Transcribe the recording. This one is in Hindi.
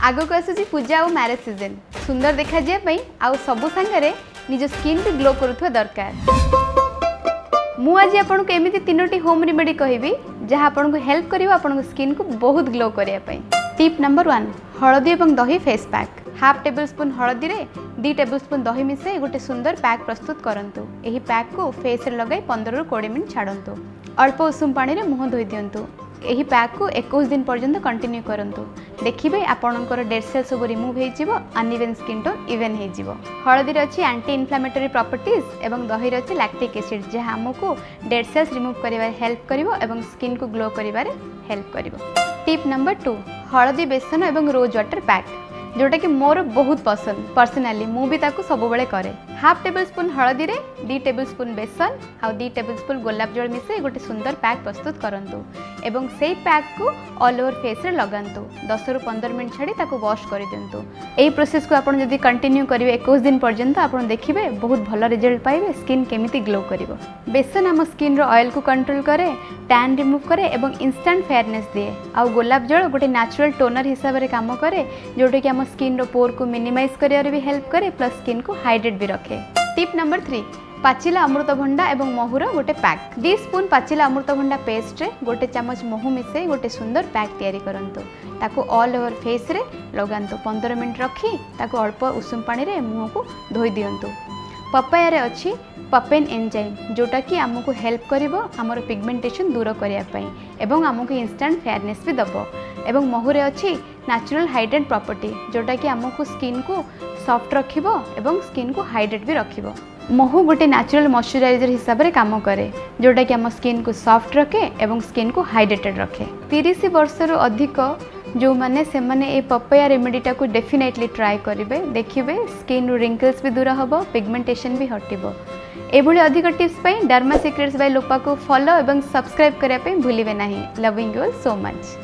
आग को आसूची पूजा और मैरेज सीजन सुंदर देखा जाए आउ सबु सांगरे निज स्किन भी ग्लो करुवा दरकार। मु आज आपन को एमिति तीनोटी होम रेमेडी कहबी जहाँ आपन को हेल्प करियो आपन स्किन को बहुत ग्लो करिया पई। टिप नंबर 1 हळदी और दही face pack. Half table spoon हळदी रे 2 टेबल स्पून दही मिसाई गोटे सुंदर पैक प्रस्तुत करंतु। एही पैक को फेस रे लगाई 15 ରୁ 20 मिनिट छाड़ंतु। अल्प उषुम पानी रे मुह धोई दियंतु। एही पैक को 21 दिन पर्यंत कंटिन्यू करंतु। देखिबे आपनकर डेड सेल सब रिमूव हे जिवो, अनइवन स्किन टोन इवन हे जिवो। हळदी रे अछि एंटी इन्फ्लेमेटरी प्रॉपर्टीज एवं दही रे अछि लैक्टिक एसिड जहाँ हमको डेड सेल्स रिमूव करिवारे हेल्प करिवो एवं स्किन को ग्लो करिवारे हेल्प करिवो। टिप नंबर 2 हळदी बेसन एवं रोज वाटर पैक जोटा कि मोर बहुत पसंद पर्सनाली मु भी ताकू सब बेले करे। हाफ टेबल स्पून हळदी रे 2 टेबल स्पून बेसन आ 2 टेबल स्पून गोलाप जल मिसे गोटे सुंदर पैक प्रस्तुत करंतु एवं सेही पैक को ऑल ओवर फेस रे लगांतु। 10 ରୁ 15 मिनिट छाड़ी ताकू वॉश कर दियंतु। एही प्रोसेस को आपण जदी कंटिन्यू करिवे 21 दिन पर्यंत आपण देखिबे बहुत भल रिजल्ट पाइबे। स्किन केमिति ग्लो करिवो। बेसन हम स्किन रो ऑयल को कंट्रोल करे, टैन रिमूव करे एवं इंस्टेंट फेयरनेस दिए। आ गोलाप जल गोटे नेचुरल टोनर हिसाब रे काम करे जोटे कि हम स्किन रो पोर को मिनिमाइज करियारे भी हेल्प करे प्लस स्किन को हाइड्रेट भी रखे। टिप नंबर 3 पाचिला अमृतभंडा एवं महूर गोटे पैक। 2 स्पून पाचिला अमृतभंडा पेस्ट रे गोटे चमच महू मिसे गोटे सुंदर पैक तैयारी करंतु। ताको ऑल ओवर फेस रे लगांतु। 15 मिनिट रखी ताको अल्प उषुम पानी रे मुह को धोई दियंतु। पपाया रे अछि पपेन एंजाइम जोटा कि आमको हेल्प करिवो हमर पिगमेंटेशन दूर करिया पई एवं आमको इंस्टेंट फेयरनेस भी दबो। एवं महू रे अछि नेचुरल हाइड्रेट प्रॉपर्टी जोटा कि आमको स्किन को सॉफ्ट रखिबो एवं स्किन को हाइड्रेट भी रखिबो। महू गोटे नेचुरल मॉइस्चराइजर हिसाब रे काम करे जोटा कि आम स्किन को सॉफ्ट रखे एवं स्किन को हाइड्रेटेड रखे। 30 वर्ष रु अधिक जो माने से माने ए पपाया रेमेडीटा को डेफिनेटली ट्राई करिवे। देखिबे स्किन रो रिंकल्स भी दूर हबो, पिगमेंटेशन भी हटिबो। एभली अधिक टिप्स पई डर्मा सीक्रेट्स बाय लोपा को फॉलो एवं सब्सक्राइब करिया पे भूलिबे नाही। Loving you all so much.